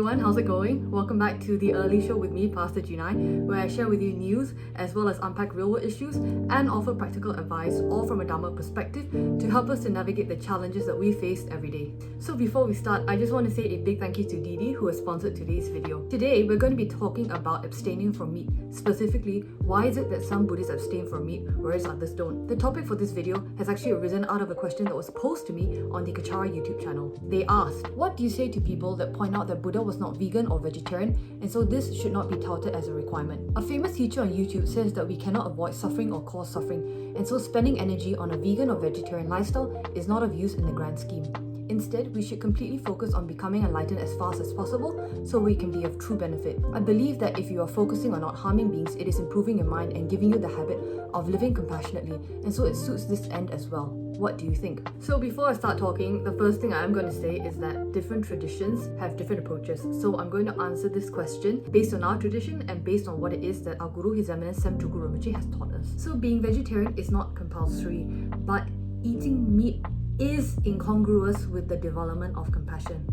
everyone, how's it going? Welcome back to the Early Show with me, Pastor Junai, where I share with you news as well as unpack real-world issues and offer practical advice, all from a Dharma perspective, to help us to navigate the challenges that we face every day. So before we start, I just want to say a big thank you to Dee Dee, who has sponsored today's video. Today, we're going to be talking about abstaining from meat. Specifically, why is it that some Buddhists abstain from meat, whereas others don't? The topic for this video has actually arisen out of a question that was posed to me on the Kachara YouTube channel. They asked, what do you say to people that point out that Buddha was not vegan or vegetarian, and so this should not be touted as a requirement? A famous teacher on YouTube says that we cannot avoid suffering or cause suffering, and so spending energy on a vegan or vegetarian lifestyle is not of use in the grand scheme. Instead, we should completely focus on becoming enlightened as fast as possible so we can be of true benefit. I believe that if you are focusing on not harming beings, it is improving your mind and giving you the habit of living compassionately, and so it suits this end as well. What do you think? So before I start talking, the first thing I'm going to say is that different traditions have different approaches. So I'm going to answer this question based on our tradition and based on what it is that our Guru, His Eminence Tsem Rinpoche has taught us. So being vegetarian is not compulsory, but eating meat is incongruous with the development of compassion.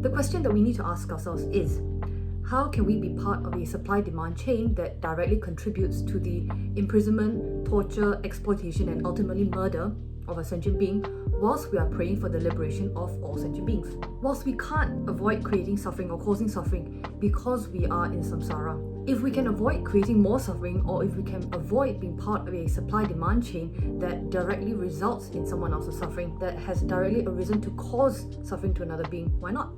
The question that we need to ask ourselves is, how can we be part of a supply-demand chain that directly contributes to the imprisonment, torture, exploitation, and ultimately murder of a sentient being, whilst we are praying for the liberation of all sentient beings? Whilst we can't avoid creating suffering or causing suffering because we are in samsara, if we can avoid creating more suffering, or if we can avoid being part of a supply-demand chain that directly results in someone else's suffering, that has directly arisen to cause suffering to another being, why not?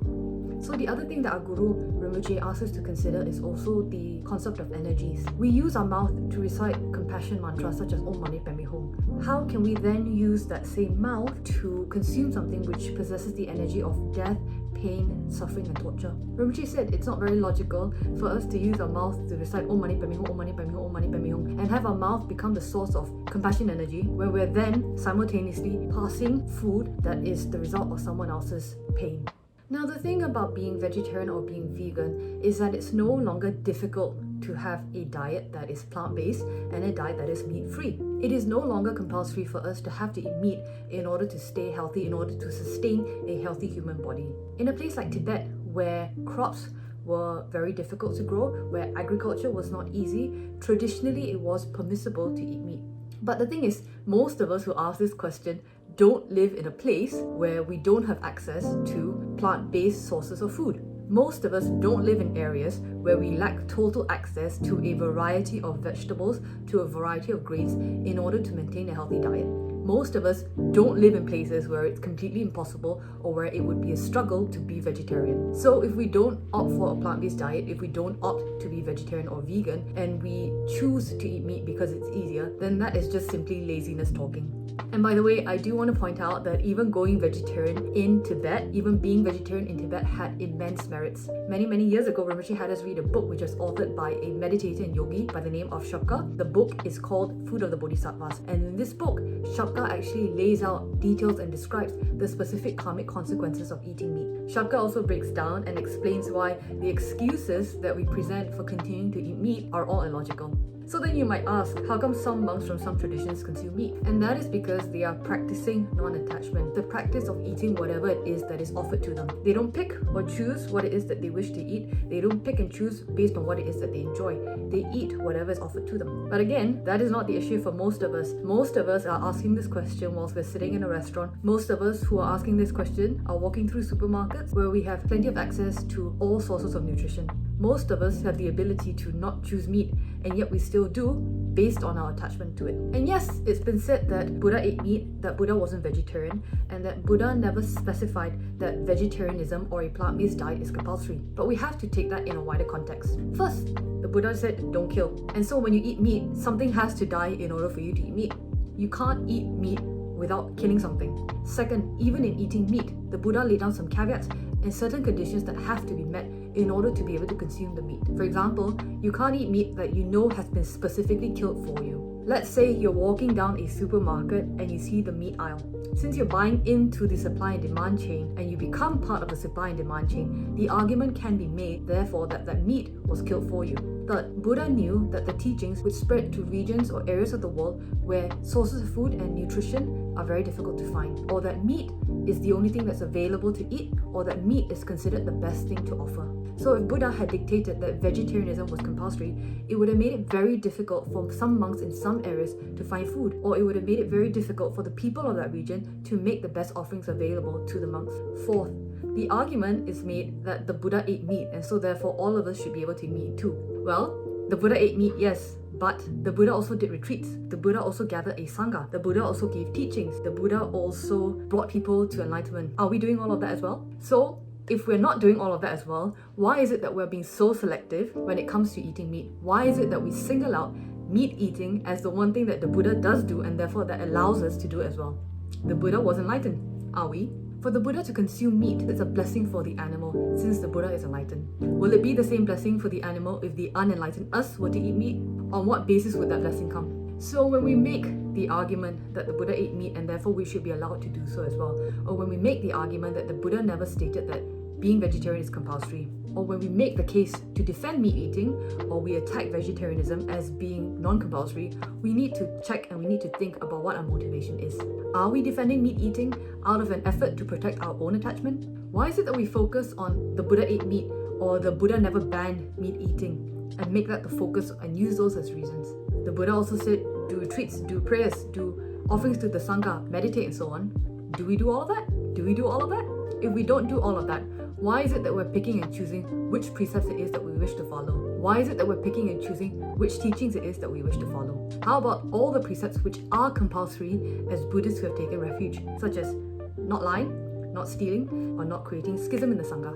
So the other thing that our Guru Rinpoche asks us to consider is also the concept of energies. We use our mouth to recite compassion mantras such as Om Mani Padme Hum. How can we then use that same mouth to consume something which possesses the energy of death, pain, suffering, and torture? Rinpoche said it's not very logical for us to use our mouth to recite Om Mani Padme Hum, Om Mani Padme Hum, Om Mani Padme Hum, and have our mouth become the source of compassion energy, where we're then simultaneously passing food that is the result of someone else's pain. Now, the thing about being vegetarian or being vegan is that it's no longer difficult to have a diet that is plant-based and a diet that is meat-free. It is no longer compulsory for us to have to eat meat in order to stay healthy, in order to sustain a healthy human body. In a place like Tibet, where crops were very difficult to grow, where agriculture was not easy, traditionally it was permissible to eat meat. But the thing is, most of us who ask this question don't live in a place where we don't have access to plant-based sources of food. Most of us don't live in areas where we lack total access to a variety of vegetables, to a variety of grains in order to maintain a healthy diet. Most of us don't live in places where it's completely impossible or where it would be a struggle to be vegetarian. So if we don't opt for a plant-based diet, if we don't opt to be vegetarian or vegan, and we choose to eat meat because it's easier, then that is just simply laziness talking. And by the way, I do want to point out that even going vegetarian in Tibet, even being vegetarian in Tibet had immense merits. Many years ago, Rinpoche had us read a book which was authored by a meditator and yogi by the name of Shapka. The book is called Food of the Bodhisattvas. And in this book, Shapka actually lays out details and describes the specific karmic consequences of eating meat. Shapka also breaks down and explains why the excuses that we present for continuing to eat meat are all illogical. So then you might ask, how come some monks from some traditions consume meat? And that is because they are practicing non-attachment, the practice of eating whatever it is that is offered to them. They don't pick or choose what it is that they wish to eat. They don't pick and choose based on what it is that they enjoy. They eat whatever is offered to them. But again, that is not the issue for most of us. Most of us are asking this question whilst we're sitting in a restaurant. Most of us who are asking this question are walking through supermarkets where we have plenty of access to all sources of nutrition. Most of us have the ability to not choose meat, and yet we still do based on our attachment to it. And yes, it's been said that Buddha ate meat, that Buddha wasn't vegetarian, and that Buddha never specified that vegetarianism or a plant-based diet is compulsory. But we have to take that in a wider context. First, the Buddha said, don't kill. And so when you eat meat, something has to die in order for you to eat meat. You can't eat meat without killing something. Second, even in eating meat, the Buddha laid down some caveats and certain conditions that have to be met in order to be able to consume the meat. For example, you can't eat meat that you know has been specifically killed for you. Let's say you're walking down a supermarket and you see the meat aisle. Since you're buying into the supply and demand chain and you become part of the supply and demand chain, the argument can be made, therefore, that that meat was killed for you. Third, Buddha knew that the teachings would spread to regions or areas of the world where sources of food and nutrition are very difficult to find, or that meat is the only thing that's available to eat, or that meat is considered the best thing to offer. So if Buddha had dictated that vegetarianism was compulsory, it would have made it very difficult for some monks in some areas to find food, or it would have made it very difficult for the people of that region to make the best offerings available to the monks. Fourth, the argument is made that the Buddha ate meat, and so therefore all of us should be able to eat meat too. Well, the Buddha ate meat, yes, but the Buddha also did retreats. The Buddha also gathered a Sangha. The Buddha also gave teachings. The Buddha also brought people to enlightenment. Are we doing all of that as well? So, if we're not doing all of that as well, why is it that we're being so selective when it comes to eating meat? Why is it that we single out meat eating as the one thing that the Buddha does do, and therefore that allows us to do it as well? The Buddha was enlightened. Are we? For the Buddha to consume meat is a blessing for the animal, since the Buddha is enlightened. Will it be the same blessing for the animal if the unenlightened us were to eat meat? On what basis would that blessing come? So when we make the argument that the Buddha ate meat and therefore we should be allowed to do so as well, or when we make the argument that the Buddha never stated that being vegetarian is compulsory, or when we make the case to defend meat eating, or we attack vegetarianism as being non-compulsory, we need to check and we need to think about what our motivation is. Are we defending meat eating out of an effort to protect our own attachment? Why is it that we focus on the Buddha ate meat or the Buddha never banned meat eating and make that the focus and use those as reasons? The Buddha also said do retreats, do prayers, do offerings to the Sangha, meditate and so on. Do we do all of that? Do we do all of that? If we don't do all of that, why is it that we're picking and choosing which precepts it is that we wish to follow? Why is it that we're picking and choosing which teachings it is that we wish to follow? How about all the precepts which are compulsory as Buddhists who have taken refuge, such as not lying, not stealing, or not creating schism in the Sangha?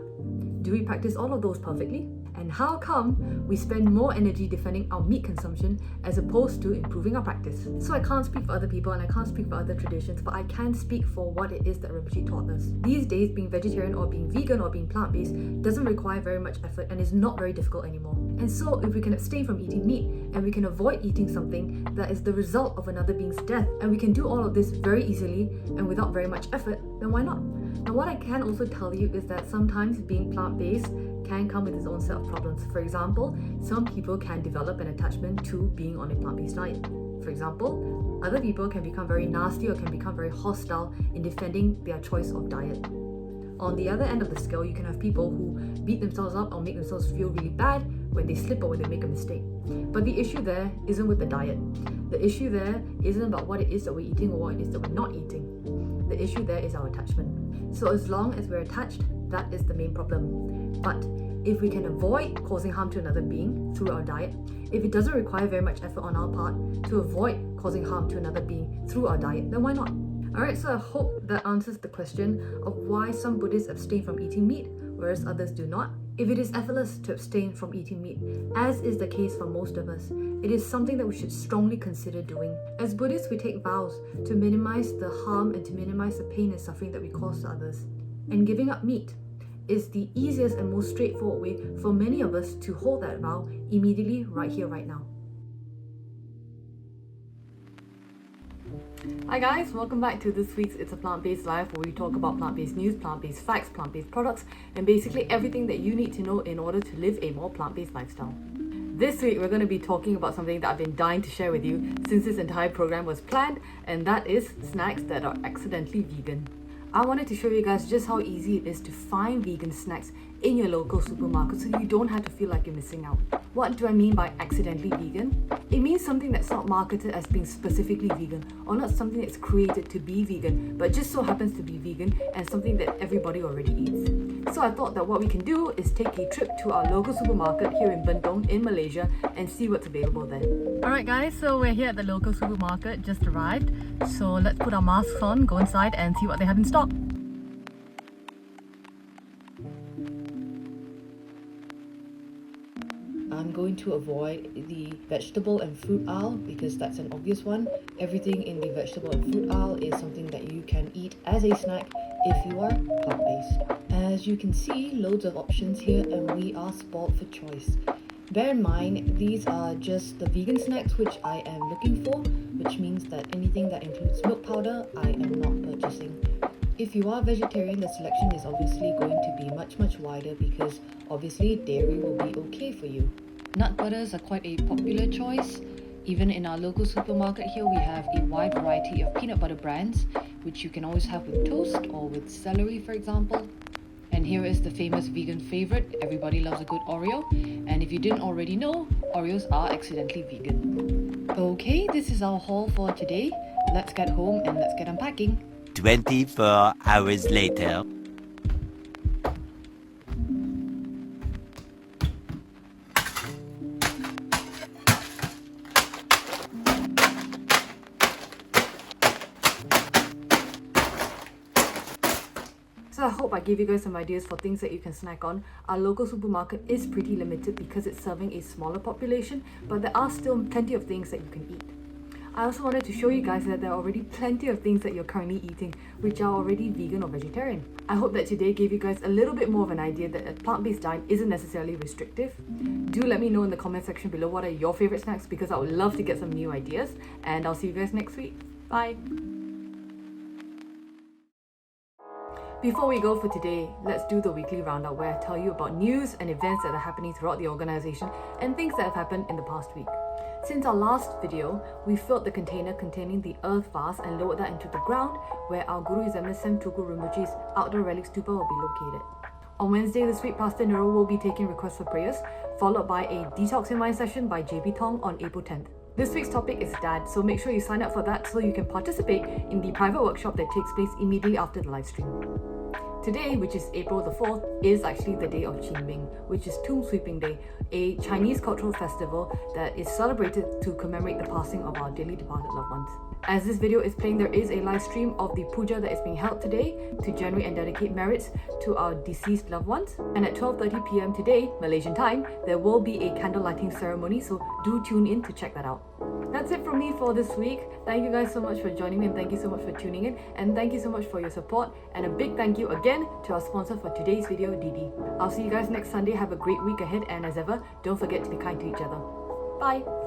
Do we practice all of those perfectly? And how come we spend more energy defending our meat consumption as opposed to improving our practice? So I can't speak for other people and I can't speak for other traditions, but I can speak for what it is that Rinpoche taught us. These days, being vegetarian or being vegan or being plant-based doesn't require very much effort and is not very difficult anymore. And so if we can abstain from eating meat and we can avoid eating something that is the result of another being's death, and we can do all of this very easily and without very much effort, then why not? Now what I can also tell you is that sometimes being plant-based can come with its own set of problems. For example, some people can develop an attachment to being on a plant-based diet. For example, other people can become very nasty or can become very hostile in defending their choice of diet. On the other end of the scale, you can have people who beat themselves up or make themselves feel really bad when they slip or when they make a mistake. But the issue there isn't with the diet. The issue there isn't about what it is that we're eating or what it is that we're not eating. The issue there is our attachment. So as long as we're attached, that is the main problem. But if we can avoid causing harm to another being through our diet, if it doesn't require very much effort on our part to avoid causing harm to another being through our diet, then why not? Alright, so I hope that answers the question of why some Buddhists abstain from eating meat, whereas others do not. If it is effortless to abstain from eating meat, as is the case for most of us, it is something that we should strongly consider doing. As Buddhists, we take vows to minimize the harm and to minimize the pain and suffering that we cause to others. And giving up meat is the easiest and most straightforward way for many of us to hold that vow immediately, right here, right now. Hi guys, welcome back to this week's It's a Plant-Based Life, where we talk about plant-based news, plant-based facts, plant-based products, and basically everything that you need to know in order to live a more plant-based lifestyle. This week we're going to be talking about something that I've been dying to share with you since this entire program was planned, and that is snacks that are accidentally vegan. I wanted to show you guys just how easy it is to find vegan snacks in your local supermarket so you don't have to feel like you're missing out. What do I mean by accidentally vegan? It means something that's not marketed as being specifically vegan, or not something that's created to be vegan, but just so happens to be vegan and something that everybody already eats. So I thought that what we can do is take a trip to our local supermarket here in Bentong in Malaysia and see what's available there. Alright guys, so we're here at the local supermarket, just arrived. So let's put our masks on, go inside and see what they have in stock. I'm going to avoid the vegetable and fruit aisle because that's an obvious one. Everything in the vegetable and fruit aisle is something that you can eat as a snack if you are plant-based. As you can see, loads of options here and we are spoiled for choice. Bear in mind, these are just the vegan snacks which I am looking for, which means that anything that includes milk powder, I am not purchasing. If you are vegetarian, the selection is obviously going to be much wider because obviously dairy will be okay for you. Nut butters are quite a popular choice. Even in our local supermarket here, we have a wide variety of peanut butter brands, which you can always have with toast or with celery, for example. And here is the famous vegan favorite. Everybody loves a good Oreo. And if you didn't already know, Oreos are accidentally vegan. Okay, this is our haul for today. Let's get home and let's get unpacking. 24 hours later. So I hope I gave you guys some ideas for things that you can snack on. Our local supermarket is pretty limited because it's serving a smaller population, but there are still plenty of things that you can eat. I also wanted to show you guys that there are already plenty of things that you're currently eating which are already vegan or vegetarian. I hope that today gave you guys a little bit more of an idea that a plant-based diet isn't necessarily restrictive. Do let me know in the comment section below what are your favorite snacks, because I would love to get some new ideas, and I'll see you guys next week. Bye! Before we go for today, let's do the weekly roundup where I tell you about news and events that are happening throughout the organization and things that have happened in the past week. Since our last video, we filled the container containing the earth vase and lowered that into the ground where our Guru His Eminence Tsem Rinpoche's outdoor relic Stupa will be located. On Wednesday this week, Pastor Nero will be taking requests for prayers, followed by a Detox in Mind session by JP Tong on April 10th. This week's topic is Dad, so make sure you sign up for that so you can participate in the private workshop that takes place immediately after the live stream. Today, which is April the 4th, is actually the day of Qingming, which is Tomb Sweeping Day, a Chinese cultural festival that is celebrated to commemorate the passing of our dearly departed loved ones. As this video is playing, there is a live stream of the puja that is being held today to generate and dedicate merits to our deceased loved ones. And at 12:30 p.m. today, Malaysian time, there will be a candle lighting ceremony, so do tune in to check that out. That's it from me for this week. Thank you guys so much for joining me, and thank you so much for tuning in, and thank you so much for your support, and a big thank you again to our sponsor for today's video, Dee Dee. I'll see you guys next Sunday. Have a great week ahead, and as ever, don't forget to be kind to each other. Bye!